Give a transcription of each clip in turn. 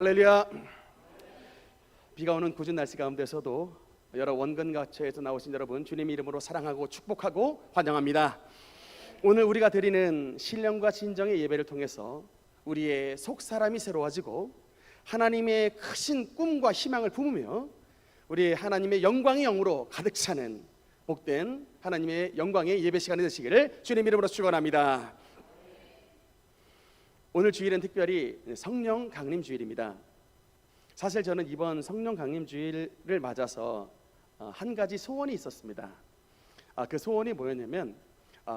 할렐루야. 비가 오는 궂은 날씨 가운데서도 여러 원근가처에서 나오신 여러분 주님 이름으로 사랑하고 축복하고 환영합니다. 오늘 우리가 드리는 신령과 진정의 예배를 통해서 우리의 속사람이 새로워지고 하나님의 크신 꿈과 희망을 품으며 우리 하나님의 영광의 영으로 가득 차는 복된 하나님의 영광의 예배 시간이 되시기를 주님 이름으로 축원합니다. 오늘 주일은 특별히 성령 강림 주일입니다. 사실 저는 이번 성령 강림 주일을 맞아서 한 가지 소원이 있었습니다. 그 소원이 뭐였냐면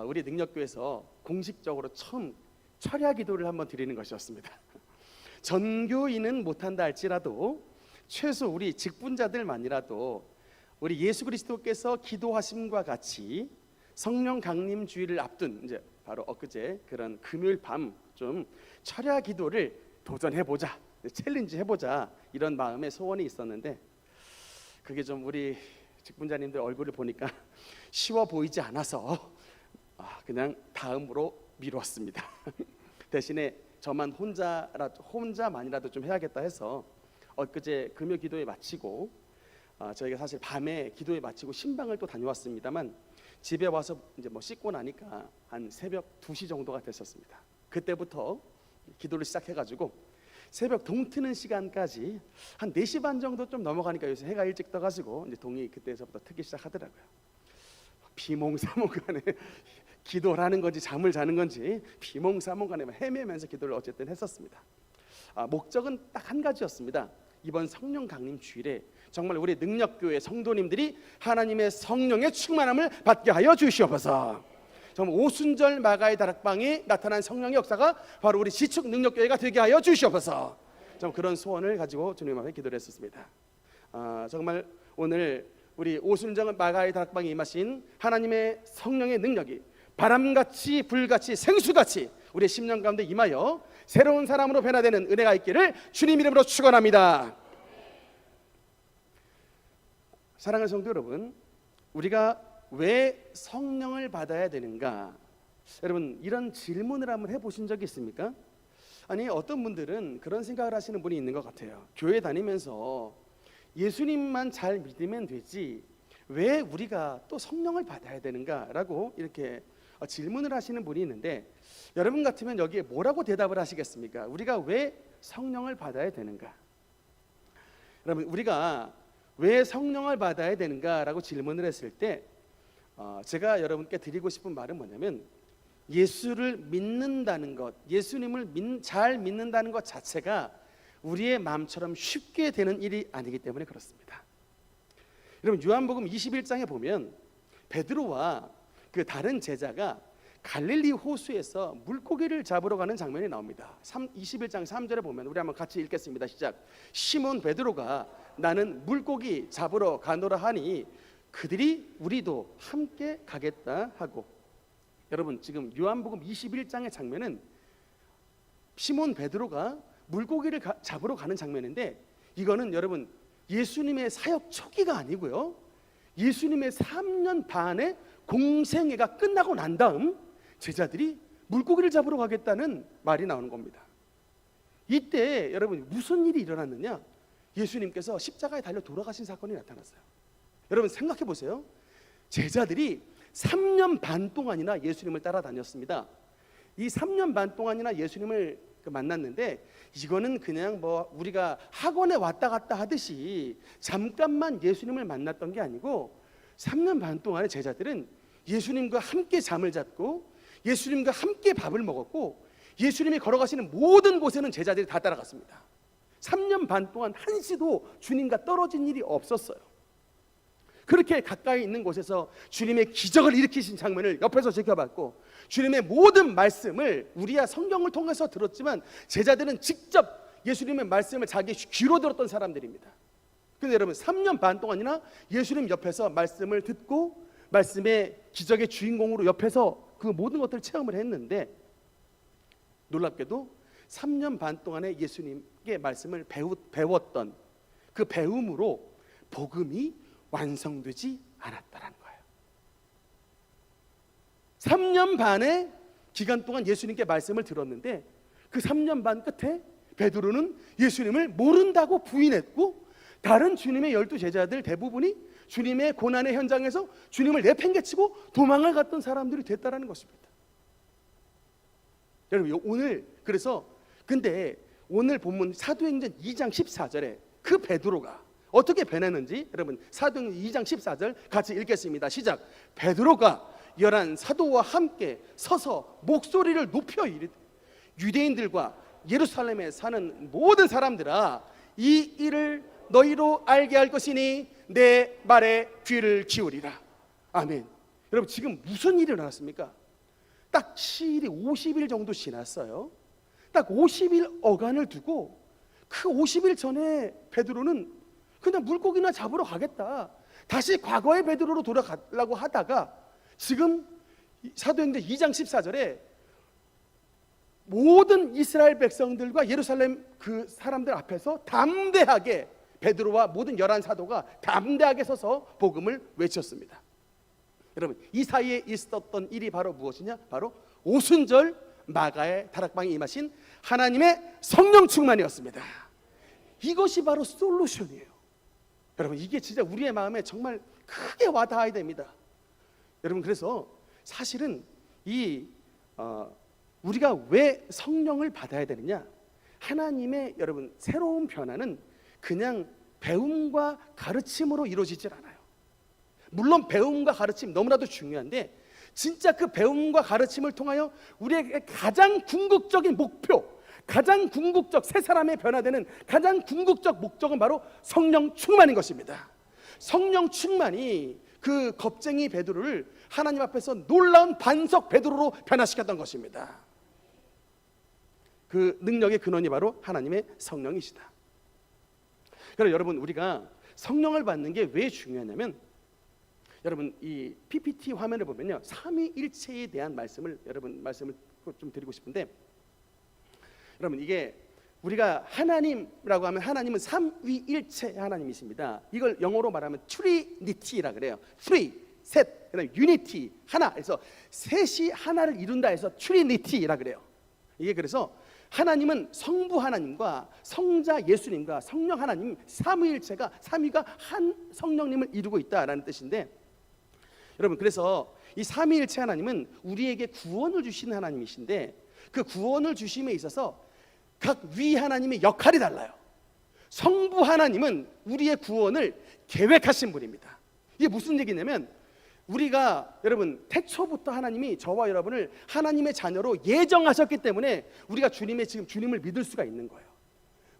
우리 능력교에서 공식적으로 처음 철야 기도를 한번 드리는 것이었습니다. 전교인은 못한다 할지라도 최소 우리 직분자들만이라도 우리 예수 그리스도께서 기도하심과 같이 성령 강림 주일을 앞둔 이제 바로 엊그제 그런 금요일 밤 좀 철야 기도를 도전해보자, 챌린지 해보자, 이런 마음의 소원이 있었는데 그게 좀 우리 직분자님들 얼굴을 보니까 쉬워 보이지 않아서 그냥 다음으로 미뤘습니다. 대신에 저만 혼자만이라도 좀 해야겠다 해서 엊그제 금요 기도에 마치고 저희가 사실 밤에 기도에 마치고 신방을 또 다녀왔습니다만 집에 와서 이제 씻고 나니까 한 새벽 2시 정도가 됐었습니다. 그때부터 기도를 시작해가지고 새벽 동 트는 시간까지 한 4시 반 정도 좀 넘어가니까 요새 해가 일찍 떠가지고 이제 동이 그때서부터 트기 시작하더라고요. 비몽사몽간에 기도를 하는 건지 잠을 자는 건지 비몽사몽간에 헤매면서 기도를 어쨌든 했었습니다. 목적은 딱 한 가지였습니다. 이번 성령 강림 주일에 정말 우리 능력교회 성도님들이 하나님의 성령의 충만함을 받게 하여 주시옵소서. 정말 오순절 마가의 다락방에 나타난 성령의 역사가 바로 우리 지축 능력교회가 되게 하여 주시옵소서. 좀 그런 소원을 가지고 주님 앞에 기도를 했었습니다. 정말 오늘 우리 오순절 마가의 다락방에 임하신 하나님의 성령의 능력이 바람같이 불같이 생수같이 우리의 심령 가운데 임하여 새로운 사람으로 변화되는 은혜가 있기를 주님 이름으로 축원합니다. 사랑하는 성도 여러분, 우리가 왜 성령을 받아야 되는가? 여러분 이런 질문을 한번 해보신 적이 있습니까? 아니 어떤 분들은 그런 생각을 하시는 분이 있는 것 같아요. 교회 다니면서 예수님만 잘 믿으면 되지 왜 우리가 또 성령을 받아야 되는가? 라고 이렇게 질문을 하시는 분이 있는데 여러분 같으면 여기에 뭐라고 대답을 하시겠습니까? 우리가 왜 성령을 받아야 되는가? 여러분 우리가 왜 성령을 받아야 되는가? 라고 질문을 했을 때 제가 여러분께 드리고 싶은 말은 뭐냐면 예수를 믿는다는 것, 예수님을 잘 믿는다는 것 자체가 우리의 마음처럼 쉽게 되는 일이 아니기 때문에 그렇습니다. 여러분 요한복음 21장에 보면 베드로와 그 다른 제자가 갈릴리 호수에서 물고기를 잡으러 가는 장면이 나옵니다. 21장 3절에 보면 우리 한번 같이 읽겠습니다. 시작. 시몬 베드로가 나는 물고기 잡으러 가노라 하니 그들이 우리도 함께 가겠다 하고. 여러분 지금 요한복음 21장의 장면은 시몬 베드로가 물고기를 잡으러 가는 장면인데 이거는 여러분 예수님의 사역 초기가 아니고요, 예수님의 3년 반의 공생애가 끝나고 난 다음 제자들이 물고기를 잡으러 가겠다는 말이 나오는 겁니다. 이때 여러분 무슨 일이 일어났느냐? 예수님께서 십자가에 달려 돌아가신 사건이 나타났어요. 여러분 생각해 보세요. 제자들이 3년 반 동안이나 예수님을 따라다녔습니다. 이 3년 반 동안이나 예수님을 만났는데 이거는 그냥 우리가 학원에 왔다 갔다 하듯이 잠깐만 예수님을 만났던 게 아니고 3년 반 동안의 제자들은 예수님과 함께 잠을 잤고 예수님과 함께 밥을 먹었고 예수님이 걸어가시는 모든 곳에는 제자들이 다 따라갔습니다. 3년 반 동안 한시도 주님과 떨어진 일이 없었어요. 그렇게 가까이 있는 곳에서 주님의 기적을 일으키신 장면을 옆에서 지켜봤고 주님의 모든 말씀을 우리야 성경을 통해서 들었지만 제자들은 직접 예수님의 말씀을 자기 귀로 들었던 사람들입니다. 그런데 여러분 3년 반 동안이나 예수님 옆에서 말씀을 듣고 말씀의 기적의 주인공으로 옆에서 그 모든 것들을 체험을 했는데 놀랍게도 3년 반 동안에 예수님의 말씀을 배웠던 그 배움으로 복음이 완성되지 않았다는 거예요. 3년 반의 기간 동안 예수님께 말씀을 들었는데 그 3년 반 끝에 베드로는 예수님을 모른다고 부인했고, 다른 주님의 12제자들 대부분이 주님의 고난의 현장에서 주님을 내팽개치고 도망을 갔던 사람들이 됐다라는 것입니다. 여러분, 오늘 그래서 근데 오늘 본문 사도행전 2장 14절에 그 베드로가 어떻게 변했는지 여러분, 사도행전 2장 14절 같이 읽겠습니다. 시작. 베드로가 11 사도와 함께 서서 목소리를 높여 이르되, 유대인들과 예루살렘에 사는 모든 사람들아, 이 일을 너희로 알게 할 것이니 내 말에 귀를 기울이라. 아멘. 여러분, 지금 무슨 일이 일어났습니까? 딱 시일이 50일 정도 지났어요. 딱 50일 어간을 두고 그 50일 전에 베드로는 그냥 물고기나 잡으러 가겠다, 다시 과거의 베드로로 돌아가려고 하다가 지금 사도행전 2장 14절에 모든 이스라엘 백성들과 예루살렘 그 사람들 앞에서 담대하게 베드로와 모든 11사도가 담대하게 서서 복음을 외쳤습니다. 여러분, 이 사이에 있었던 일이 바로 무엇이냐? 바로 오순절 마가의 다락방에 임하신 하나님의 성령 충만이었습니다. 이것이 바로 솔루션이에요. 여러분, 이게 진짜 우리의 마음에 정말 크게 와닿아야 됩니다. 여러분, 그래서 사실은 우리가 왜 성령을 받아야 되느냐? 하나님의 여러분 새로운 변화는 그냥 배움과 가르침으로 이루어지질 않아요. 물론 배움과 가르침 너무나도 중요한데, 진짜 그 배움과 가르침을 통하여 우리에게 가장 궁극적인 목표, 가장 궁극적 새 사람의 변화되는 가장 궁극적 목적은 바로 성령 충만인 것입니다. 성령 충만이 그 겁쟁이 베드로를 하나님 앞에서 놀라운 반석 베드로로 변화시켰던 것입니다. 그 능력의 근원이 바로 하나님의 성령이시다. 그럼 여러분, 우리가 성령을 받는 게 왜 중요하냐면, 여러분 이 PPT 화면을 보면요, 삼위일체에 대한 말씀을 좀 드리고 싶은데, 여러분 이게 우리가 하나님이라고 하면 하나님은 삼위일체 하나님이십니다. 이걸 영어로 말하면 트리니티라 그래요. three, 셋, 그다음에 유니티, 하나. 그래서 셋이 하나를 이룬다 해서 트리니티라 그래요. 이게 그래서 하나님은 성부 하나님과 성자 예수님과 성령 하나님 삼위일체가, 삼위가 한 성령님을 이루고 있다라는 뜻인데, 여러분 그래서 이 삼위일체 하나님은 우리에게 구원을 주시는 하나님이신데, 그 구원을 주심에 있어서 각 위 하나님의 역할이 달라요. 성부 하나님은 우리의 구원을 계획하신 분입니다. 이게 무슨 얘기냐면, 우리가 여러분 태초부터 하나님이 저와 여러분을 하나님의 자녀로 예정하셨기 때문에 우리가 지금 주님을 믿을 수가 있는 거예요.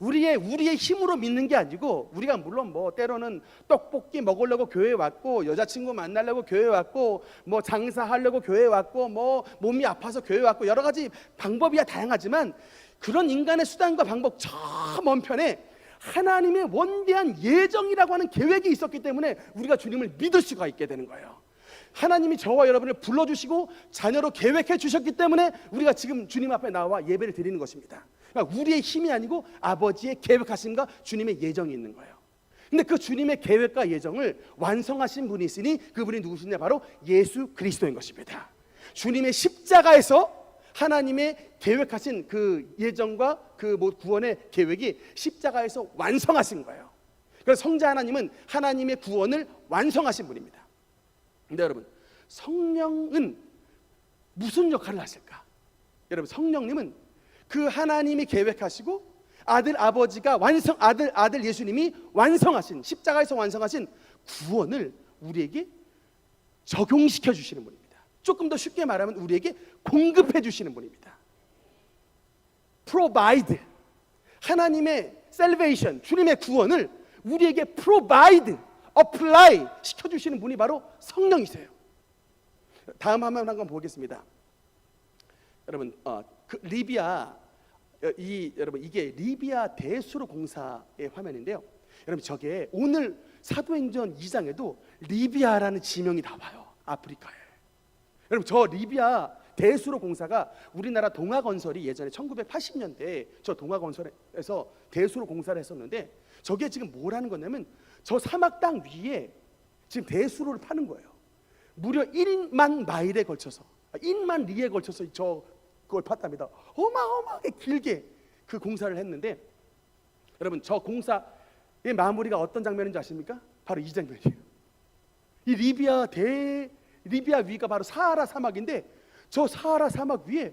우리의 힘으로 믿는 게 아니고, 우리가 물론 뭐 때로는 떡볶이 먹으려고 교회에 왔고, 여자친구 만나려고 교회에 왔고, 뭐 장사하려고 교회에 왔고, 뭐 몸이 아파서 교회에 왔고, 여러 가지 방법이야 다양하지만, 그런 인간의 수단과 방법 저 먼 편에 하나님의 원대한 예정이라고 하는 계획이 있었기 때문에 우리가 주님을 믿을 수가 있게 되는 거예요. 하나님이 저와 여러분을 불러주시고 자녀로 계획해 주셨기 때문에 우리가 지금 주님 앞에 나와 예배를 드리는 것입니다. 그러니까 우리의 힘이 아니고 아버지의 계획하심과 주님의 예정이 있는 거예요. 근데 그 주님의 계획과 예정을 완성하신 분이 있으니 그분이 누구시냐? 바로 예수 그리스도인 것입니다. 주님의 십자가에서 하나님의 계획하신 그 예정과 그 구원의 계획이 십자가에서 완성하신 거예요. 그래서 성자 하나님은 하나님의 구원을 완성하신 분입니다. 근데 여러분, 성령은 무슨 역할을 하실까? 여러분, 성령님은 그 하나님이 계획하시고 아버지가 아들 예수님이 완성하신, 십자가에서 완성하신 구원을 우리에게 적용시켜 주시는 분입니다. 조금 더 쉽게 말하면 우리에게 공급해 주시는 분입니다. provide, 하나님의 salvation, 주님의 구원을 우리에게 provide, apply 시켜주시는 분이 바로 성령이세요. 다음 화면 한번 보겠습니다. 여러분, 리비아, 여러분 이게 리비아 대수로 공사의 화면인데요. 여러분 저게 오늘 사도행전 2장에도 리비아라는 지명이 나와요. 아프리카에. 여러분 저 리비아 대수로 공사가 우리나라 동아건설이 예전에 1980년대에 저 동아건설에서 대수로 공사를 했었는데, 저게 지금 뭐라는 거냐면 저 사막 땅 위에 지금 대수로를 파는 거예요. 무려 1만 마일에 걸쳐서, 1만 리에 걸쳐서 그걸 팠답니다. 어마어마하게 길게 그 공사를 했는데, 여러분 저 공사의 마무리가 어떤 장면인지 아십니까? 바로 이 장면이에요. 이 리비아 위가 바로 사하라 사막인데, 저 사하라 사막 위에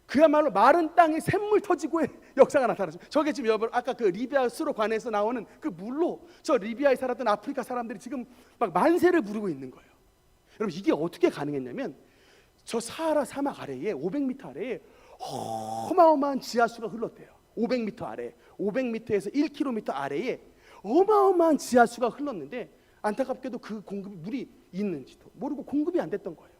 그야말로 마른 땅에 샘물 터지고의 역사가 나타났어요. 저게 지금 여러분 아까 그 리비아 수로관에서 나오는 그 물로 저 리비아에 살았던 아프리카 사람들이 지금 막 만세를 부르고 있는 거예요. 여러분 이게 어떻게 가능했냐면, 저 사하라 사막 아래에 500m 아래에 어마어마한 지하수가 흘렀대요. 500m 아래, 500m에서 1km 아래에 어마어마한 지하수가 흘렀는데, 안타깝게도 그 공급이 물이 있는지도 모르고 공급이 안 됐던 거예요.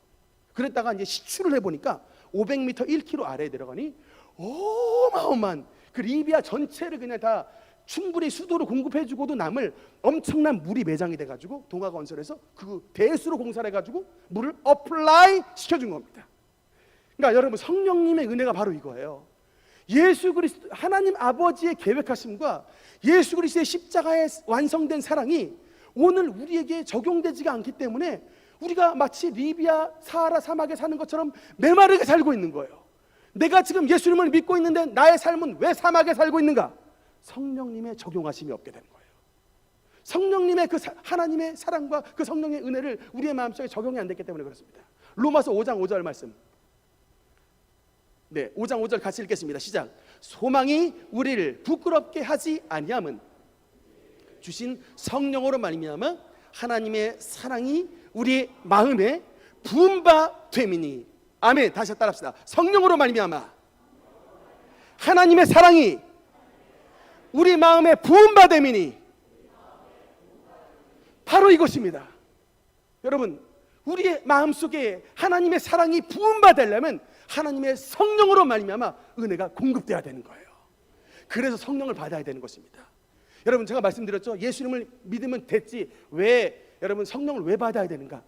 그랬다가 이제 시추를 해보니까 500m 1km 아래에 내려가니 어마어마한 그 리비아 전체를 그냥 다 충분히 수도로 공급해주고도 남을 엄청난 물이 매장이 돼가지고 동아건설에서 그 대수로 공사를 해가지고 물을 어플라이 시켜준 겁니다. 그러니까 여러분 성령님의 은혜가 바로 이거예요. 예수 그리스도 하나님 아버지의 계획하심과 예수 그리스도의 십자가에 완성된 사랑이 오늘 우리에게 적용되지가 않기 때문에 우리가 마치 리비아 사하라 사막에 사는 것처럼 메마르게 살고 있는 거예요. 내가 지금 예수님을 믿고 있는데 나의 삶은 왜 사막에 살고 있는가? 성령님의 적용하심이 없게 되는 거예요. 성령님의 그 하나님의 사랑과 그 성령의 은혜를 우리의 마음속에 적용이 안 됐기 때문에 그렇습니다. 로마서 5장 5절 말씀, 5장 5절 같이 읽겠습니다. 시작. 소망이 우리를 부끄럽게 하지 아니함은 주신 성령으로 말미암아 하나님의 사랑이 우리 마음에 부은 바 됨이니. 아멘. 다시 따라합시다. 성령으로 말미암아 하나님의 사랑이 우리 마음에 부은 바 됨이니. 바로 이것입니다. 여러분 우리의 마음속에 하나님의 사랑이 부은 바 되려면 하나님의 성령으로 말미암아 은혜가 공급돼야 되는 거예요. 그래서 성령을 받아야 되는 것입니다. 여러분 제가 말씀드렸죠. 예수님을 믿으면 됐지. 왜 여러분 성령을 왜 받아야 되는가?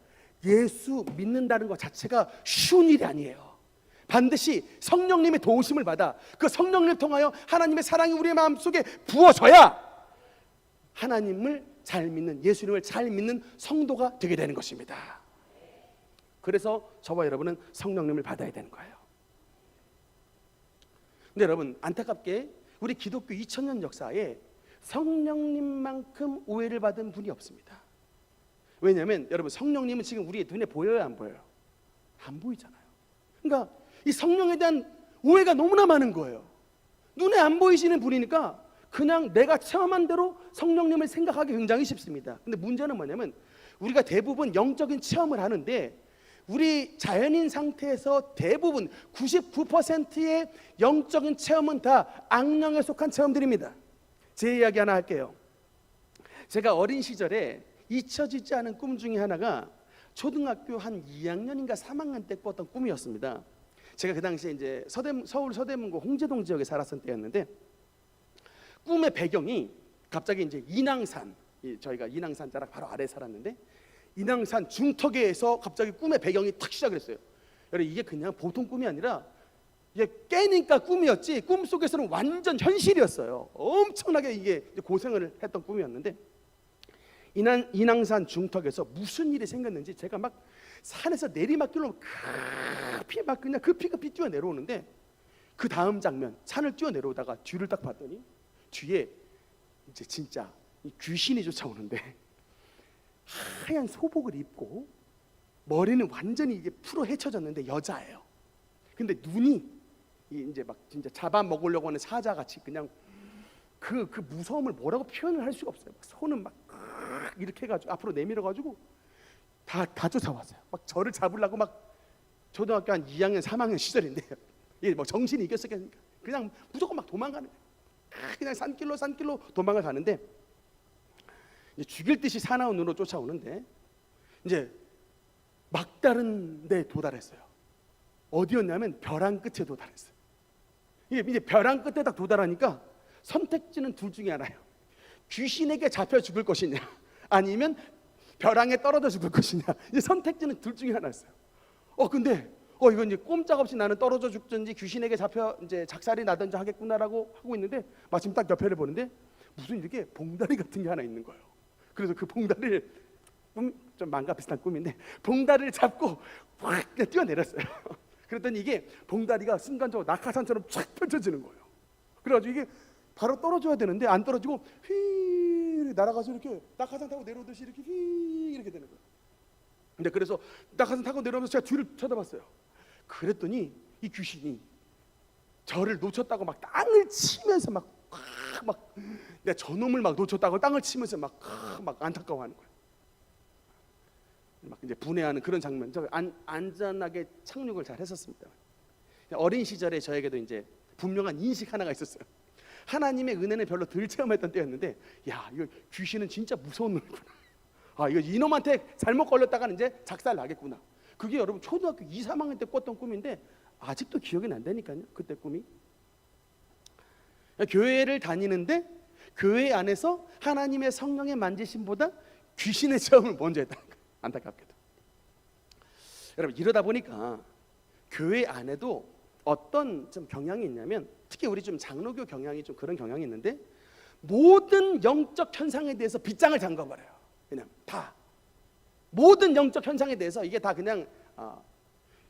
예수 믿는다는 것 자체가 쉬운 일이 아니에요. 반드시 성령님의 도우심을 받아 그 성령님을 통하여 하나님의 사랑이 우리의 마음속에 부어져야 하나님을 잘 믿는, 예수님을 잘 믿는 성도가 되게 되는 것입니다. 그래서 저와 여러분은 성령님을 받아야 되는 거예요. 근데 여러분 안타깝게 우리 기독교 2000년 역사에 성령님만큼 오해를 받은 분이 없습니다. 왜냐하면 여러분 성령님은 지금 우리의 눈에 보여요, 안 보여요? 안 보이잖아요. 그러니까 이 성령에 대한 오해가 너무나 많은 거예요. 눈에 안 보이시는 분이니까 그냥 내가 체험한 대로 성령님을 생각하기 굉장히 쉽습니다. 근데 문제는 뭐냐면 우리가 대부분 영적인 체험을 하는데 우리 자연인 상태에서 대부분 99%의 영적인 체험은 다 악령에 속한 체험들입니다. 제 이야기 하나 할게요. 제가 어린 시절에 잊혀지지 않은 꿈 중에 하나가 초등학교 한 2학년인가 3학년 때 꿨던 꿈이었습니다. 제가 그 당시에 이제 서울 서대문구 홍제동 지역에 살았을 때였는데 꿈의 배경이 갑자기 이제 인왕산, 저희가 인왕산 자락 바로 아래에 살았는데 인왕산 중턱에서 갑자기 꿈의 배경이 탁 시작을 했어요. 여러분 이게 그냥 보통 꿈이 아니라 이게 깨니까 꿈이었지 꿈속에서는 완전 현실이었어요. 엄청나게 이게 고생을 했던 꿈이었는데 인왕산 중턱에서 무슨 일이 생겼는지 제가 막 산에서 내리막길로 급히 막 그냥 급히 뛰어 내려오는데 그 다음 장면 산을 뛰어 내려오다가 뒤를 딱 봤더니 뒤에 이제 진짜 귀신이 쫓아오는데 하얀 소복을 입고 머리는 완전히 이게 풀어 헤쳐졌는데 여자예요. 근데 눈이 이제 막 진짜 잡아먹으려고 하는 사자같이 그냥 그 무서움을 뭐라고 표현을 할 수가 없어요. 막 손은 막 이렇게 해가지고 앞으로 내밀어가지고 다 쫓아왔어요. 막 저를 잡으려고 막 초등학교 한 2학년 3학년 시절인데 이게 뭐 정신이 이겼으니까 그냥 무조건 막 도망가는 거예요. 그냥 산길로 도망을 가는데 이제 죽일 듯이 사나운 눈으로 쫓아오는데 이제 막다른 데 도달했어요. 어디였냐면 벼랑 끝에 도달했어요. 이제 벼랑 끝에 딱 도달하니까 선택지는 둘 중에 하나예요. 귀신에게 잡혀 죽을 것이냐 아니면 벼랑에 떨어져 죽을 것이냐. 이제 선택지는 둘 중에 하나였어요. 근데 이건 이제 꼼짝없이 나는 떨어져 죽든지 귀신에게 잡혀 이제 작살이 나든지 하겠구나라고 하고 있는데 마침 딱 옆에를 보는데 무슨 이렇게 봉다리 같은 게 하나 있는 거예요. 그래서 그 봉다리를 좀 망가 비슷한 꿈인데 봉다리를 잡고 확 뛰어내렸어요. 그랬더니 이게 봉다리가 순간적으로 낙하산처럼 쫙 펼쳐지는 거예요. 그래가지고 이게 바로 떨어져야 되는데 안 떨어지고 휘 날아가서 이렇게 낙하산 타고 내려오듯이 이렇게 휘 이렇게 되는 거예요. 근데 그래서 낙하산 타고 내려오면서 제가 뒤를 쳐다봤어요. 그랬더니 이 귀신이 저를 놓쳤다고 막 땅을 치면서 막 내가 저놈을 막 놓쳤다고 땅을 치면서 막 안타까워하는 거예요. 막 이제 분해하는 그런 장면. 저 안전하게 착륙을 잘 했었습니다. 어린 시절에 저에게도 이제 분명한 인식 하나가 있었어요. 하나님의 은혜는 별로 덜 체험했던 때였는데, 야, 이거 귀신은 진짜 무서운 놈이구나. 아, 이거 이놈한테 잘못 걸렸다가는 이제 작살 나겠구나. 그게 여러분 초등학교 2, 3학년 때 꿨던 꿈인데 아직도 기억이 난다니까요. 그때 꿈이. 교회를 다니는데 교회 안에서 하나님의 성령의 만지심보다 귀신의 체험을 먼저 했다는 거예요. 안타깝게도. 여러분, 이러다 보니까 교회 안에도 어떤 좀 경향이 있냐면, 특히 우리 좀 장로교 경향이 좀 그런 경향이 있는데, 모든 영적 현상에 대해서 빗장을 잠궈버려요. 그냥 다 모든 영적 현상에 대해서 이게 다 그냥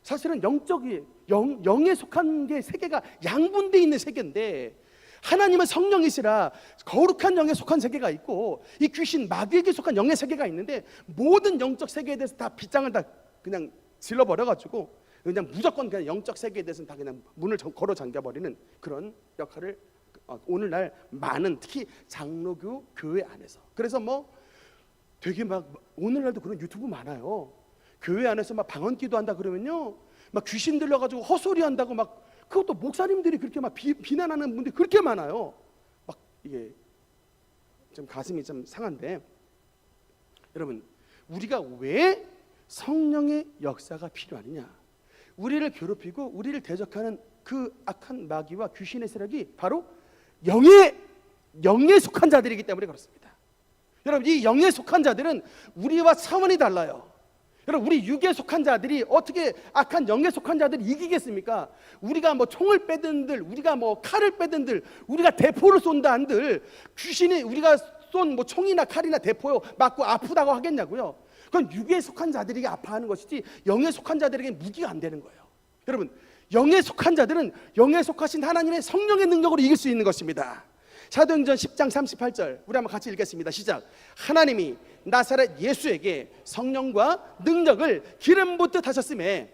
사실은 영에 속한 게 세계가 양분되어 있는 세계인데, 하나님은 성령이시라 거룩한 영에 속한 세계가 있고 이 귀신 마귀에게 속한 영의 세계가 있는데, 모든 영적 세계에 대해서 다 빗장을 다 그냥 질러버려가지고 그냥 무조건 그냥 영적 세계에 대해서는 다 그냥 문을 걸어 잠겨버리는 그런 역할을 오늘날 많은, 특히 장로교 교회 안에서. 그래서 뭐 되게 막 오늘날도 그런 유튜브 많아요. 교회 안에서 막 방언기도 한다 그러면요, 막 귀신 들려가지고 헛소리 한다고 막, 그것도 목사님들이 그렇게 막 비난하는 분들이 그렇게 많아요. 막 이게 좀 가슴이 좀 상한데, 여러분, 우리가 왜 성령의 역사가 필요하느냐? 우리를 괴롭히고 우리를 대적하는 그 악한 마귀와 귀신의 세력이 바로 영에 속한 자들이기 때문에 그렇습니다. 여러분, 이 영에 속한 자들은 우리와 차원이 달라요. 여러분, 우리 육에 속한 자들이 어떻게 악한 영에 속한 자들이 이기겠습니까? 우리가 뭐 총을 빼든들, 우리가 뭐 칼을 빼든들, 우리가 대포를 쏜다 한들 귀신이 우리가 쏜 뭐 총이나 칼이나 대포요 맞고 아프다고 하겠냐고요? 그건 육에 속한 자들에게 아파하는 것이지 영에 속한 자들에게 무기가 안 되는 거예요. 여러분, 영에 속한 자들은 영에 속하신 하나님의 성령의 능력으로 이길 수 있는 것입니다. 사도행전 10장 38절 우리 한번 같이 읽겠습니다. 시작. 하나님이 나사렛 예수에게 성령과 능력을 기름 붓듯 하셨음에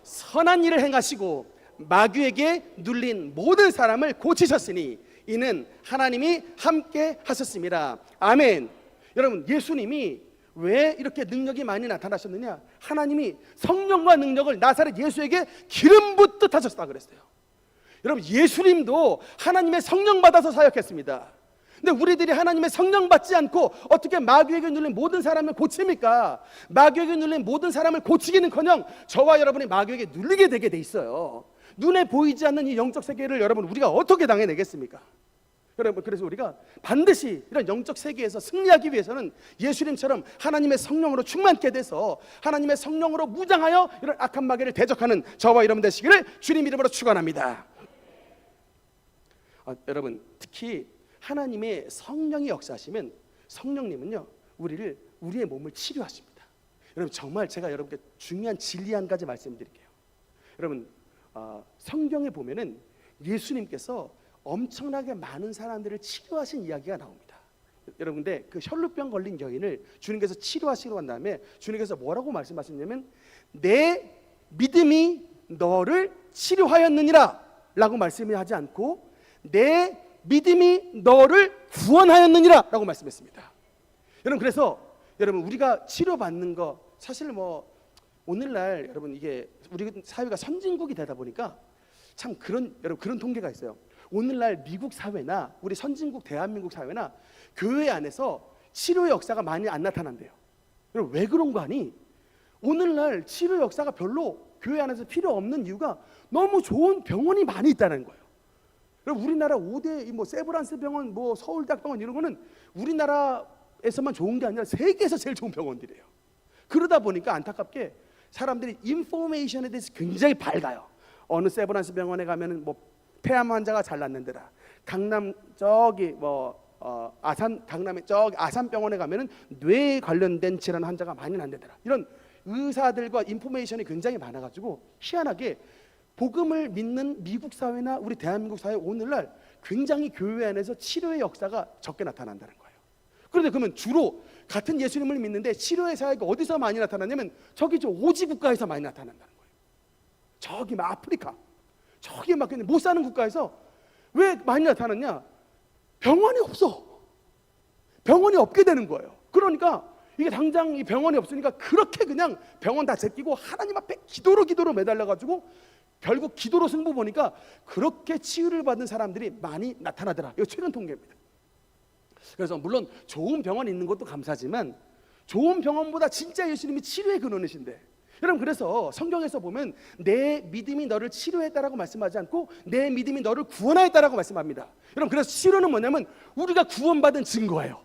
선한 일을 행하시고 마귀에게 눌린 모든 사람을 고치셨으니 이는 하나님이 함께 하셨습니다. 아멘. 여러분, 예수님이 왜 이렇게 능력이 많이 나타나셨느냐? 하나님이 성령과 능력을 나사렛 예수에게 기름 붓듯 하셨다 그랬어요. 여러분, 예수님도 하나님의 성령 받아서 사역했습니다. 근데 우리들이 하나님의 성령 받지 않고 어떻게 마귀에게 눌린 모든 사람을 고칩니까? 마귀에게 눌린 모든 사람을 고치기는커녕 저와 여러분이 마귀에게 눌리게 되게 돼 있어요. 눈에 보이지 않는 이 영적 세계를 여러분 우리가 어떻게 당해내겠습니까? 여러분, 그래서 우리가 반드시 이런 영적 세계에서 승리하기 위해서는 예수님처럼 하나님의 성령으로 충만케 돼서 하나님의 성령으로 무장하여 이런 악한 마귀를 대적하는 저와 여러분 되시기를 주님 이름으로 축원합니다. 여러분, 특히 하나님의 성령이 역사하시면 성령님은요 우리의 몸을 치료하십니다. 여러분, 정말 제가 여러분께 중요한 진리 한 가지 말씀드릴게요. 여러분, 성경에 보면은 예수님께서 엄청나게 많은 사람들을 치료하신 이야기가 나옵니다. 여러분, 근데 그 혈루병 걸린 여인을 주님께서 치료하시러 간 다음에 주님께서 뭐라고 말씀하셨냐면 내 믿음이 너를 치료하였느니라 라고 말씀하지 않고 내 믿음이 너를 구원하였느니라 라고 말씀했습니다. 여러분, 그래서 여러분 우리가 치료받는 거 사실 뭐 오늘날 여러분 이게 우리 사회가 선진국이 되다 보니까 참 여러분 그런 통계가 있어요. 오늘날 미국 사회나 우리 선진국 대한민국 사회나 교회 안에서 치료 역사가 많이 안 나타난대요. 여러분, 왜 그런 거 아니? 오늘날 치료 역사가 별로 교회 안에서 필요 없는 이유가 너무 좋은 병원이 많이 있다는 거예요. 여러분, 우리나라 5대 뭐 세브란스 병원, 뭐 서울대학병원 이런 거는 우리나라에서만 좋은 게 아니라 세계에서 제일 좋은 병원들이에요. 그러다 보니까 안타깝게 사람들이 인포메이션에 대해서 굉장히 밝아요. 어느 세브란스 병원에 가면은 뭐 폐암 환자가 잘 낫는데라. 강남 저기 강남의 저기 아산병원에 가면은 뇌에 관련된 질환 환자가 많이 난대더라. 이런 의사들과 인포메이션이 굉장히 많아가지고 희한하게 복음을 믿는 미국 사회나 우리 대한민국 사회 오늘날 굉장히 교회 안에서 치료의 역사가 적게 나타난다는 거예요. 그런데 그러면 주로 같은 예수님을 믿는데 치료의 사회가 어디서 많이 나타나냐면 저기 저 오지 국가에서 많이 나타난다는 거예요. 저기 막 아프리카, 저기 막 못 사는 국가에서 왜 많이 나타났냐? 병원이 없어. 병원이 없게 되는 거예요. 그러니까 이게 당장 이 병원이 없으니까 그렇게 그냥 병원 다 제끼고 하나님 앞에 기도로 매달려가지고 결국 기도로 승부 보니까 그렇게 치유를 받는 사람들이 많이 나타나더라. 이거 최근 통계입니다. 그래서 물론 좋은 병원이 있는 것도 감사하지만 좋은 병원보다 진짜 예수님이 치료의 근원이신데, 여러분 그래서 성경에서 보면 내 믿음이 너를 치료했다라고 말씀하지 않고 내 믿음이 너를 구원하였다라고 말씀합니다. 여러분 그래서 치료는 뭐냐면 우리가 구원받은 증거예요.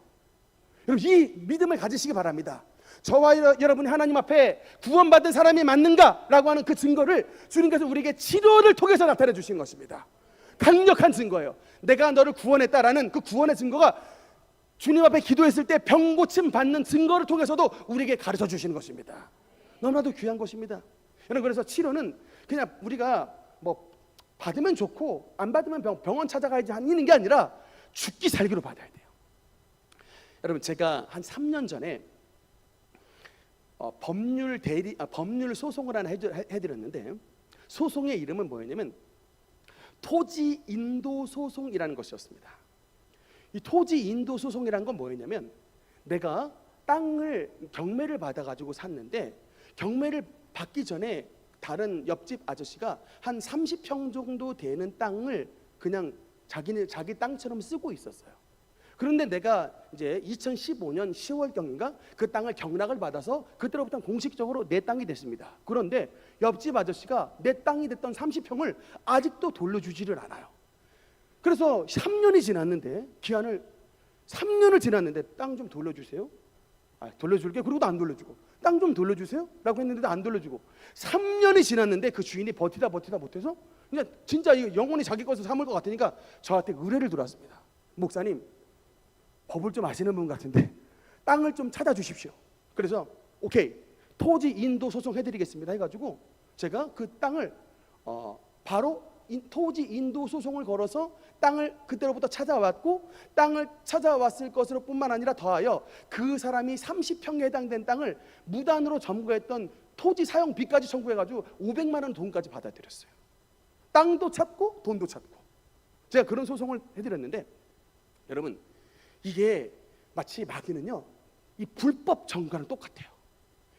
여러분 이 믿음을 가지시기 바랍니다. 저와 여러분이 하나님 앞에 구원받은 사람이 맞는가라고 하는 그 증거를 주님께서 우리에게 치료를 통해서 나타내 주신 것입니다. 강력한 증거예요. 내가 너를 구원했다라는 그 구원의 증거가 주님 앞에 기도했을 때 병 고침 받는 증거를 통해서도 우리에게 가르쳐 주시는 것입니다. 너무나도 귀한 것입니다. 여러분 그래서 치료는 그냥 우리가 뭐 받으면 좋고 안 받으면 병원 찾아가야지 하는 게 아니라 죽기 살기로 받아야 돼요. 여러분 제가 한 3년 전에 법률 소송을 하나 해드렸는데 소송의 이름은 뭐였냐면 토지 인도 소송이라는 것이었습니다. 이 토지 인도 소송이라는 건 뭐였냐면 내가 땅을 경매를 받아가지고 샀는데 경매를 받기 전에 다른 옆집 아저씨가 한 30평 정도 되는 땅을 그냥 자기 땅처럼 쓰고 있었어요. 그런데 내가 이제 2015년 10월경인가 그 땅을 경락을 받아서 그때로부터 공식적으로 내 땅이 됐습니다. 그런데 옆집 아저씨가 내 땅이 됐던 30평을 아직도 돌려주지를 않아요. 그래서 3년이 지났는데 기한을 3년을 지났는데 땅 좀 돌려주세요. 돌려줄게. 그리고도 안 돌려주고 땅 좀 돌려주세요 라고 했는데도 안 돌려주고 3년이 지났는데 그 주인이 버티다 못해서 그냥 진짜 영원히 자기 것을 삼을 것 같으니까 저한테 의뢰를 들어왔습니다. 목사님 법을 좀 아시는 분 같은데 땅을 좀 찾아주십시오. 그래서 오케이 토지 인도 소송 해드리겠습니다 해가지고 제가 그 땅을 바로 토지 인도 소송을 걸어서 땅을 그때로부터 찾아왔고 땅을 찾아왔을 것으로 뿐만 아니라 더하여 그 사람이 30평에 해당된 땅을 무단으로 점거했던 토지 사용비까지 청구해가지고 500만 원 돈까지 받아들였어요. 땅도 찾고 돈도 찾고 제가 그런 소송을 해드렸는데 여러분 이게 마치 마귀는요 이 불법 정과랑 똑같아요.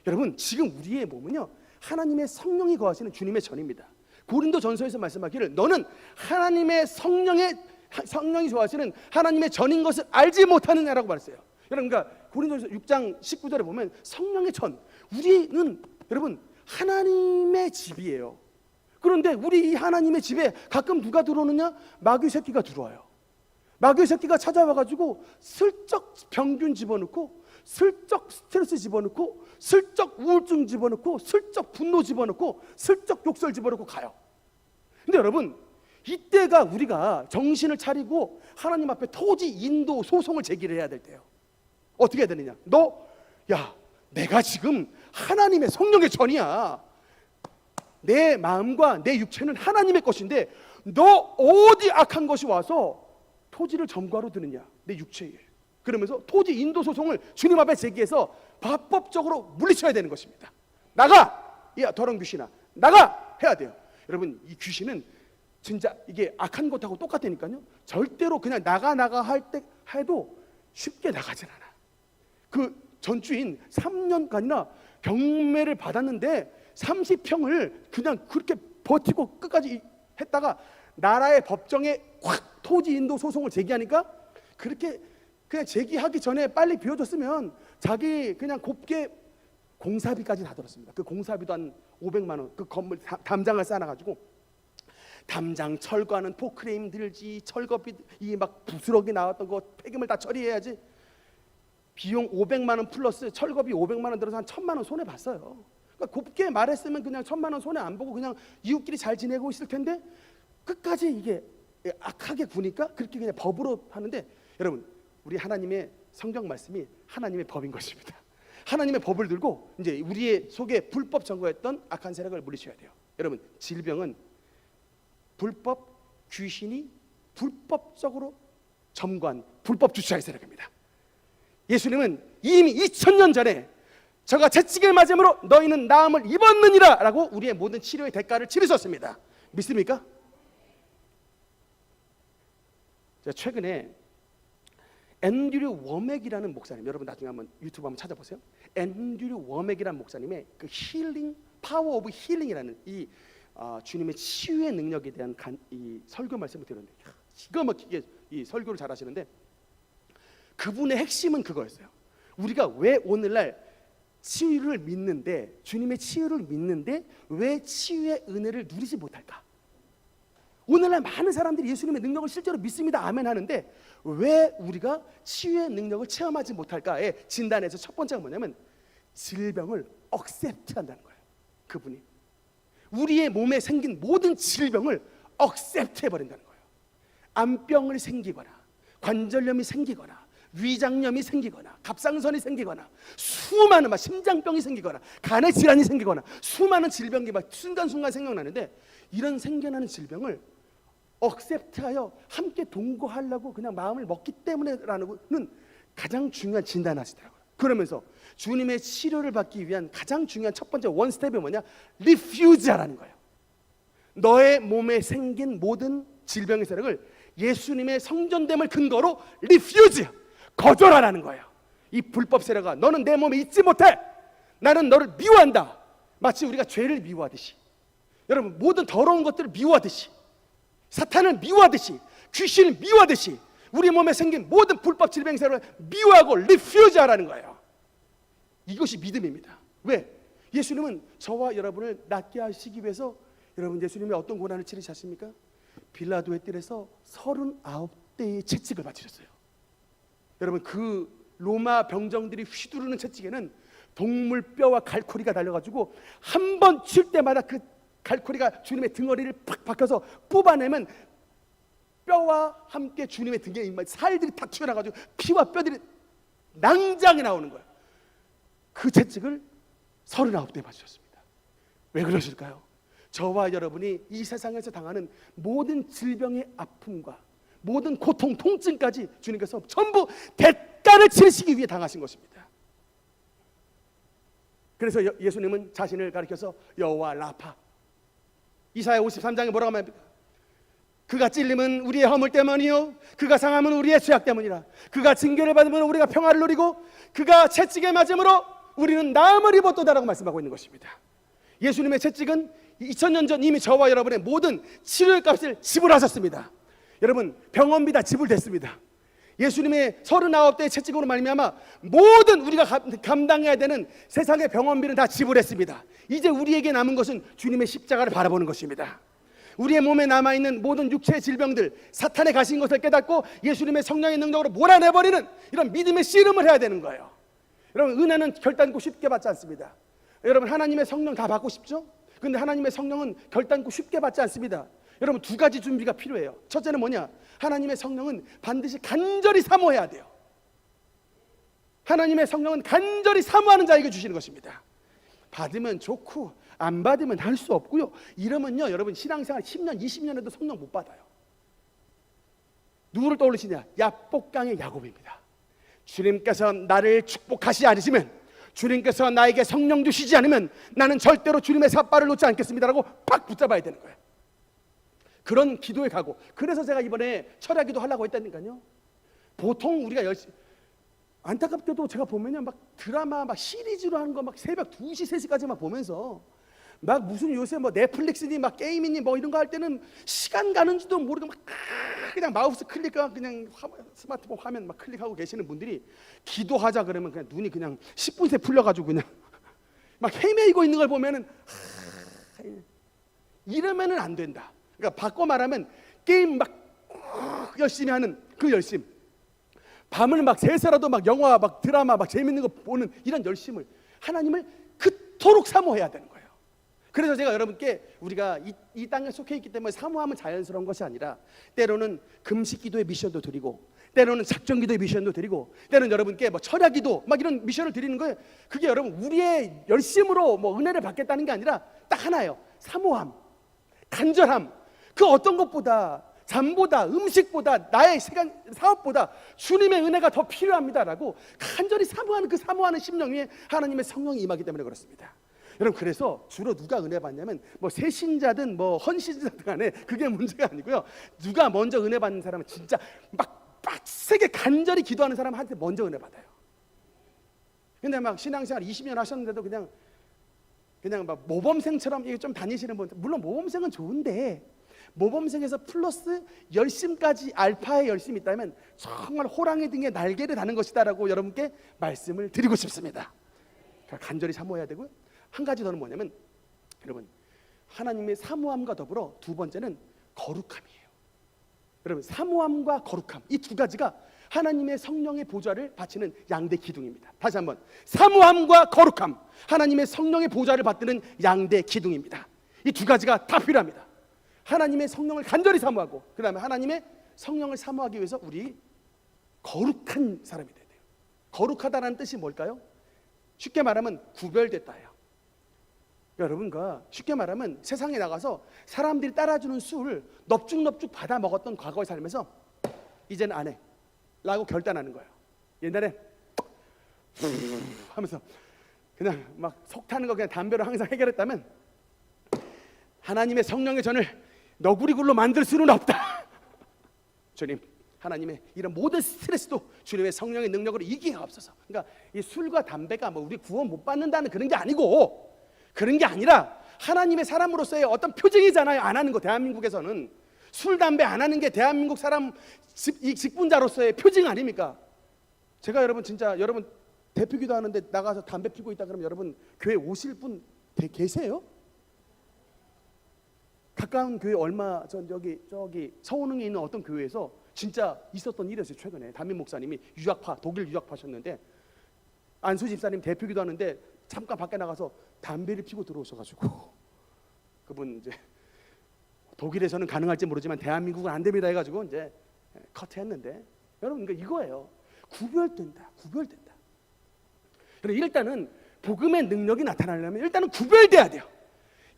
여러분 지금 우리의 몸은요 하나님의 성령이 거하시는 주님의 전입니다. 고린도전서에서 말씀하기를 너는 하나님의 성령이 좋아하시는 하나님의 전인 것을 알지 못하느냐라고 말했어요. 여러분 그러니까 고린도전서 6장 19절에 보면 성령의 전, 우리는 여러분 하나님의 집이에요. 그런데 우리 이 하나님의 집에 가끔 누가 들어오느냐? 마귀 새끼가 들어와요. 마귀 새끼가 찾아와가지고 슬쩍 병균 집어넣고 슬쩍 스트레스 집어넣고 슬쩍 우울증 집어넣고 슬쩍 분노 집어넣고 슬쩍 욕설 집어넣고 가요. 근데 여러분 이때가 우리가 정신을 차리고 하나님 앞에 토지 인도 소송을 제기를 해야 될 때예요. 어떻게 해야 되느냐? 내가 지금 하나님의 성령의 전이야. 내 마음과 내 육체는 하나님의 것인데 너 어디 악한 것이 와서 토지를 점거하러 드느냐? 내 육체에. 그러면서 토지 인도 소송을 주님 앞에 제기해서 합법적으로 물리쳐야 되는 것입니다. 나가! 야 더러운 귀신아 나가! 해야 돼요. 여러분 이 귀신은 진짜 이게 악한 것하고 똑같다니까요. 절대로 그냥 나가 할 때 해도 쉽게 나가질 않아. 그 전주인 3년간이나 경매를 받았는데 30평을 그냥 그렇게 버티고 끝까지 했다가 나라의 법정에 확 토지 인도 소송을 제기하니까 그렇게 그냥 제기하기 전에 빨리 비워줬으면 자기 그냥 곱게 공사비까지 다 들었습니다. 그 공사비도 한 500만 원. 그 건물 담장을 쌓아가지고 담장 철거하는 포크레인 들지 철거비 이 막 부스러기 나왔던 거 폐기물 다 처리해야지 비용 500만 원 플러스 철거비 500만 원 들어서 한 1000만 원 손해 봤어요. 그러니까 곱게 말했으면 그냥 1000만 원 손해 안 보고 그냥 이웃끼리 잘 지내고 있을 텐데 끝까지 이게 악하게 구니까 그렇게 그냥 법으로 하는데 여러분 우리 하나님의 성경 말씀이 하나님의 법인 것입니다. 하나님의 법을 들고 이제 우리의 속에 불법 점거했던 악한 세력을 물리쳐야 돼요. 여러분 질병은 불법 귀신이 불법적으로 점거한 불법 주차의 세력입니다. 예수님은 이미 2000년 전에 저가 채찍을 맞음으로 너희는 나음을 입었느니라 라고 우리의 모든 치료의 대가를 치르셨습니다. 믿습니까? 제가 최근에 앤드류 워맥이라는 목사님, 여러분 나중에 한번 유튜브 한번 찾아보세요. 앤드류 워맥이라는 목사님의 그 힐링, 파워 오브 힐링이라는 이 주님의 치유의 능력에 대한 이 설교 말씀을 들었는데 기가 막히게 이 설교를 잘 하시는데, 그분의 핵심은 그거였어요. 우리가 왜 오늘날 치유를 믿는데, 주님의 치유를 믿는데 왜 치유의 은혜를 누리지 못할까? 오늘날 많은 사람들이 예수님의 능력을 실제로 믿습니다, 아멘 하는데 왜 우리가 치유의 능력을 체험하지 못할까의 진단에서 첫 번째가 뭐냐면 질병을 억셉트한다는 거예요. 그분이 우리의 몸에 생긴 모든 질병을 억셉트해버린다는 거예요. 암병을 생기거나 관절염이 생기거나 위장염이 생기거나 갑상선이 생기거나 수많은 막 심장병이 생기거나 간의 질환이 생기거나 수많은 질병이 막 순간순간 생각나는데, 이런 생겨나는 질병을 억셉트하여 함께 동거하려고 그냥 마음을 먹기 때문에라는 가장 중요한 진단하시더라고요. 그러면서 주님의 치료를 받기 위한 가장 중요한 첫 번째 원스텝이 뭐냐? 리퓨즈하라는 거예요. 너의 몸에 생긴 모든 질병의 세력을 예수님의 성전됨을 근거로 리퓨즈, 거절하라는 거예요. 이 불법 세력아, 너는 내 몸에 있지 못해. 나는 너를 미워한다. 마치 우리가 죄를 미워하듯이, 여러분 모든 더러운 것들을 미워하듯이, 사탄을 미워하듯이, 귀신을 미워하듯이 우리 몸에 생긴 모든 불법 질병 세력을 미워하고 리퓨즈하라는 거예요. 이것이 믿음입니다. 왜? 예수님은 저와 여러분을 낫게 하시기 위해서, 여러분 예수님이 어떤 고난을 치르셨습니까? 빌라도의 뜰에서 39대의 채찍을 맞으셨어요. 여러분 그 로마 병정들이 휘두르는 채찍에는 동물 뼈와 갈고리가 달려가지고 한 번 칠 때마다 그 갈고리가 주님의 등허리를 팍 박혀서 뽑아내면 뼈와 함께 주님의 등에 살들이 다 튀어나가지고 피와 뼈들이 낭장이 나오는 거예요. 그 채찍을 39대 맞으셨습니다. 왜 그러실까요? 저와 여러분이 이 세상에서 당하는 모든 질병의 아픔과 모든 고통, 통증까지 주님께서 전부 대가를 치르시기 위해 당하신 것입니다. 그래서 예수님은 자신을 가리켜서 여호와 라파, 이사야 53장에 뭐라고 말합니까? 그가 찔림은 우리의 허물 때문이요 그가 상함은 우리의 죄악 때문이라. 그가 징계를 받으면 우리가 평화를 누리고 그가 채찍에 맞음으로 우리는 나음을 입었도다라고 말씀하고 있는 것입니다. 예수님의 채찍은 2000년 전 이미 저와 여러분의 모든 치료의 값을 지불하셨습니다. 여러분 병원비 다 지불됐습니다. 예수님의 39대의 채찍으로 말미암아 모든 우리가 감당해야 되는 세상의 병원비는 다 지불했습니다. 이제 우리에게 남은 것은 주님의 십자가를 바라보는 것입니다. 우리의 몸에 남아있는 모든 육체의 질병들, 사탄의 가신 것을 깨닫고 예수님의 성령의 능력으로 몰아내버리는 이런 믿음의 씨름을 해야 되는 거예요. 여러분 은혜는 결단코 쉽게 받지 않습니다. 여러분 하나님의 성령 다 받고 싶죠? 근데 하나님의 성령은 결단코 쉽게 받지 않습니다. 여러분 두 가지 준비가 필요해요. 첫째는 뭐냐? 하나님의 성령은 반드시 간절히 사모해야 돼요. 하나님의 성령은 간절히 사모하는 자에게 주시는 것입니다. 받으면 좋고 안 받으면 할 수 없고요. 이러면요 여러분 신앙생활 10년 20년 해도 성령 못 받아요. 누구를 떠올리시냐? 야복강의 야곱입니다. 주님께서 나를 축복하시지 않으시면, 주님께서 나에게 성령 주시지 않으면 나는 절대로 주님의 삿발을 놓지 않겠습니다라고 팍 붙잡아야 되는 거예요. 그런 기도에 가고, 그래서 제가 이번에 철야기도 하려고 했다니까요. 보통 우리가 안타깝게도 제가 보면요 막 드라마 막 시리즈로 하는 거 막 새벽 2시 3시까지 막 보면서 막 무슨 요새 뭐 넷플릭스니 막 게임이니 뭐 이런 거 할 때는 시간 가는지도 모르고 막 그냥 마우스 클릭하고 그냥 스마트폰 화면 막 클릭하고 계시는 분들이, 기도하자 그러면 그냥 눈이 그냥 10분 새 풀려가지고 그냥 막 헤매이고 있는 걸 보면은 이러면은 안 된다. 그러니까 바꿔 말하면 게임 막 열심히 하는 그 열심, 밤을 막 새서라도 막 영화 막 드라마 막 재밌는 거 보는 이런 열심을 하나님을 그토록 사모해야 되는 거예요. 그래서 제가 여러분께 우리가 이 땅에 속해 있기 때문에 사모하면 자연스러운 것이 아니라 때로는 금식 기도의 미션도 드리고, 때로는 작전 기도의 미션도 드리고, 때로는 여러분께 뭐 철야 기도 막 이런 미션을 드리는 거예요. 그게 여러분 우리의 열심으로 뭐 은혜를 받겠다는 게 아니라 딱 하나예요. 사모함, 간절함. 그 어떤 것보다, 잠보다, 음식보다, 나의 시간, 사업보다 주님의 은혜가 더 필요합니다라고 간절히 사모하는 그 사모하는 심령 위에 하나님의 성령이 임하기 때문에 그렇습니다. 여러분, 그래서 주로 누가 은혜 받냐면 뭐 새신자든 뭐 헌신자든 간에 그게 문제가 아니고요. 누가 먼저 은혜 받는 사람은 진짜 막 빡세게 간절히 기도하는 사람한테 먼저 은혜 받아요. 근데 막 신앙생활 20년 하셨는데도 그냥 막 모범생처럼 이게 좀 다니시는 분, 물론 모범생은 좋은데 모범생에서 플러스 열심까지 알파의 열심이 있다면 정말 호랑이 등에 날개를 다는 것이다라고 여러분께 말씀을 드리고 싶습니다. 그러니까 간절히 사모해야 되고요. 한 가지 더는 뭐냐면 여러분, 하나님의 사모함과 더불어 두 번째는 거룩함이에요. 여러분, 사모함과 거룩함, 이 두 가지가 하나님의 성령의 보좌를 바치는 양대 기둥입니다. 다시 한번, 사모함과 거룩함, 하나님의 성령의 보좌를 받드는 양대 기둥입니다. 이 두 가지가 다 필요합니다. 하나님의 성령을 간절히 사모하고, 그 다음에 하나님의 성령을 사모하기 위해서 우리 거룩한 사람이 돼야 돼요. 거룩하다는 뜻이 뭘까요? 쉽게 말하면 구별됐다예요. 여러분과 쉽게 말하면 세상에 나가서 사람들이 따라주는 술을 넙죽넙죽 받아 먹었던 과거의 삶에서 이제는 안 해 라고 결단하는 거예요. 옛날에 하면서 그냥 막 속 타는 거 그냥 담배로 항상 해결했다면 하나님의 성령의 전을 너구리굴로 만들 수는 없다. 주님, 하나님의 이런 모든 스트레스도 주님의 성령의 능력으로 이기게 하옵소서. 그러니까 이 술과 담배가 뭐 우리 구원 못 받는다는 그런 게 아니고, 그런 게 아니라 하나님의 사람으로서의 어떤 표징이잖아요. 안 하는 거. 대한민국에서는 술, 담배 안 하는 게 대한민국 사람 이 직분자로서의 표징 아닙니까? 제가 여러분 진짜 여러분 대표기도 하는데 나가서 담배 피고 있다 그러면 여러분 교회 오실 분 계세요? 가까운 교회 얼마 전 저기 서운흥에 있는 어떤 교회에서 진짜 있었던 일이었어요. 최근에 담임 목사님이 독일 유학파셨는데 안수 집사님 대표기도 하는데 잠깐 밖에 나가서 담배를 피고 들어오셔가지고 그분 이제 독일에서는 가능할지 모르지만 대한민국은 안 됩니다 해가지고 이제 커트했는데, 여러분 그러니까 이거예요. 구별된다. 그럼 일단은 복음의 능력이 나타나려면 일단은 구별돼야 돼요.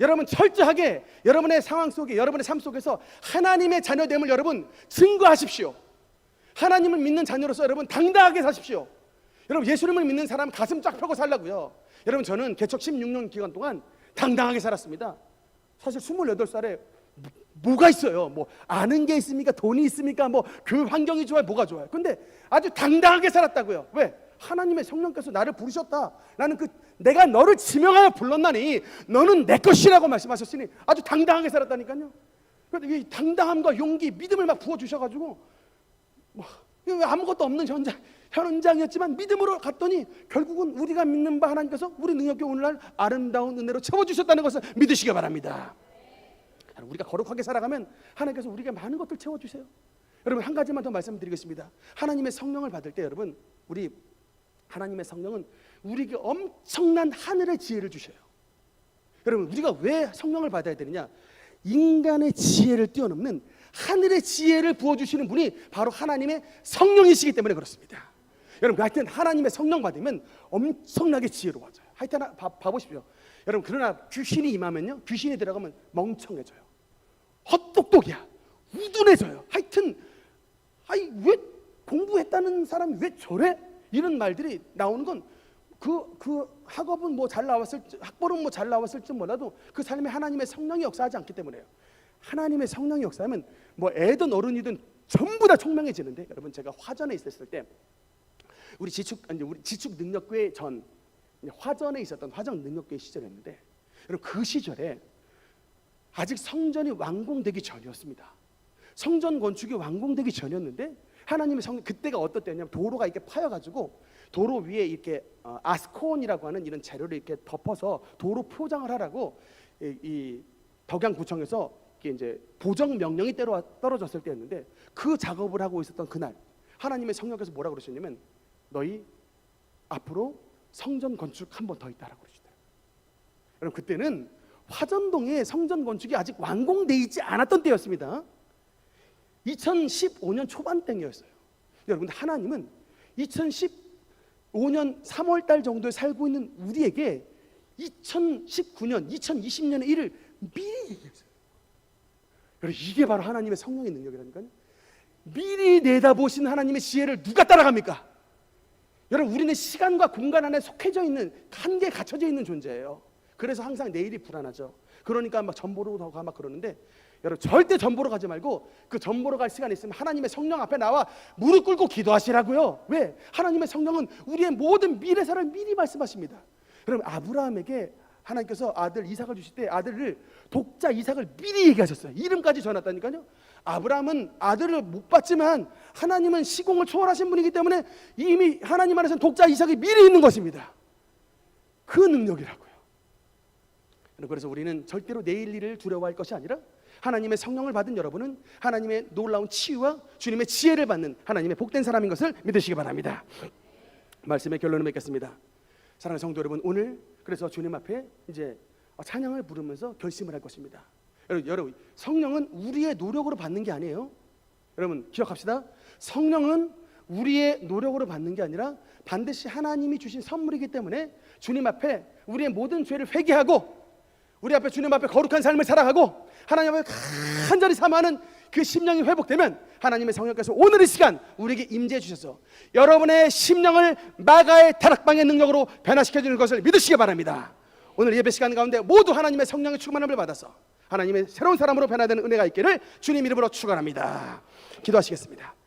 여러분 철저하게 여러분의 상황 속에, 여러분의 삶 속에서 하나님의 자녀됨을 여러분 증거하십시오. 하나님을 믿는 자녀로서 여러분 당당하게 사십시오. 여러분 예수님을 믿는 사람 가슴 쫙 펴고 살라고요. 여러분 저는 개척 16년 기간 동안 당당하게 살았습니다. 사실 28살에 뭐가 있어요? 뭐 아는 게 있습니까? 돈이 있습니까? 뭐 그 환경이 좋아요? 뭐가 좋아요? 근데 아주 당당하게 살았다고요. 왜? 하나님의 성령께서 나를 부르셨다. 나는 내가 너를 지명하여 불렀나니 너는 내 것이라고 말씀하셨으니 아주 당당하게 살았다니까요. 그런데 이 당당함과 용기, 믿음을 막 부어주셔가지고 뭐 아무것도 없는 현장이었지만 믿음으로 갔더니 결국은 우리가 믿는 바 하나님께서 우리 능력에 오늘날 아름다운 은혜로 채워주셨다는 것을 믿으시기 바랍니다. 우리가 거룩하게 살아가면 하나님께서 우리에게 많은 것들 채워주세요. 여러분 한 가지만 더 말씀드리겠습니다. 하나님의 성령을 받을 때 여러분, 우리 하나님의 성령은 우리에게 엄청난 하늘의 지혜를 주셔요. 여러분 우리가 왜 성령을 받아야 되느냐? 인간의 지혜를 뛰어넘는 하늘의 지혜를 부어주시는 분이 바로 하나님의 성령이시기 때문에 그렇습니다. 여러분 하여튼 하나님의 성령 받으면 엄청나게 지혜로워져요. 하여튼 봐보십시오. 여러분 그러나 귀신이 임하면요, 귀신이 들어가면 멍청해져요. 헛똑똑이야. 우둔해져요. 하여튼 왜 공부했다는 사람이 왜 저래? 이런 말들이 나오는 건 그 학업은 뭐 잘 나왔을지, 학벌은 뭐 잘 나왔을지 몰라도 그 삶에 하나님의 성령이 역사하지 않기 때문에요. 하나님의 성령이 역사하면 뭐 애든 어른이든 전부 다 총명해지는데, 여러분 제가 화전에 있었을 때 우리 지축 능력교회 전 화전에 있었던 화전 능력교회 시절이었는데, 여러분 그 시절에 아직 성전이 완공되기 전이었습니다. 성전 건축이 완공되기 전이었는데 하나님의 성령, 그때가 어떤 때냐면 도로가 이렇게 파여가지고 도로 위에 이렇게 아스콘이라고 하는 이런 재료를 이렇게 덮어서 도로 포장을 하라고 이 덕양구청에서 이제 보정 명령이 떨어졌을 때였는데, 그 작업을 하고 있었던 그날 하나님의 성령께서 뭐라고 그러셨냐면 너희 앞으로 성전 건축 한 번 더 있다라고 그러시더라고요. 여러분 그때는 화전동의 성전 건축이 아직 완공되어 있지 않았던 때였습니다. 2015년 초반땡이었어요. 여러분 하나님은 2015년 3월 달 정도에 살고 있는 우리에게 2019년, 2020년의 일을 미리 얘기했어요. 이게 바로 하나님의 성령의 능력이라니까요. 미리 내다보신 하나님의 지혜를 누가 따라갑니까? 여러분, 우리는 시간과 공간 안에 속해져 있는, 한계에 갇혀져 있는 존재예요. 그래서 항상 내일이 불안하죠. 그러니까 막 전보로 가 막 그러는데, 여러분 절대 전보로 가지 말고 그 전보로 갈 시간이 있으면 하나님의 성령 앞에 나와 무릎 꿇고 기도하시라고요. 왜? 하나님의 성령은 우리의 모든 미래사를 미리 말씀하십니다. 여러분, 아브라함에게 하나님께서 아들 이삭을 주실 때 아들을, 독자 이삭을 미리 얘기하셨어요. 이름까지 전했다니까요. 아브라함은 아들을 못 받지만 하나님은 시공을 초월하신 분이기 때문에 이미 하나님 안에서는 독자 이삭이 미리 있는 것입니다. 그 능력이라고요. 그래서 우리는 절대로 내일 일을 두려워할 것이 아니라 하나님의 성령을 받은 여러분은 하나님의 놀라운 치유와 주님의 지혜를 받는 하나님의 복된 사람인 것을 믿으시기 바랍니다. 말씀의 결론을 맺겠습니다. 사랑하는 성도 여러분, 오늘 그래서 주님 앞에 이제 찬양을 부르면서 결심을 할 것입니다. 여러분, 성령은 우리의 노력으로 받는 게 아니에요. 여러분 기억합시다. 성령은 우리의 노력으로 받는 게 아니라 반드시 하나님이 주신 선물이기 때문에 주님 앞에 우리의 모든 죄를 회개하고 우리 앞에 주님 앞에 거룩한 삶을 살아가고 하나님 앞에 간절히 사모하는 그 심령이 회복되면 하나님의 성령께서 오늘 이 시간 우리에게 임재해 주셔서 여러분의 심령을 마가의 다락방의 능력으로 변화시켜 주는 것을 믿으시기 바랍니다. 오늘 예배 시간 가운데 모두 하나님의 성령의 충만함을 받아서 하나님의 새로운 사람으로 변화되는 은혜가 있기를 주님 이름으로 축원합니다. 기도하시겠습니다.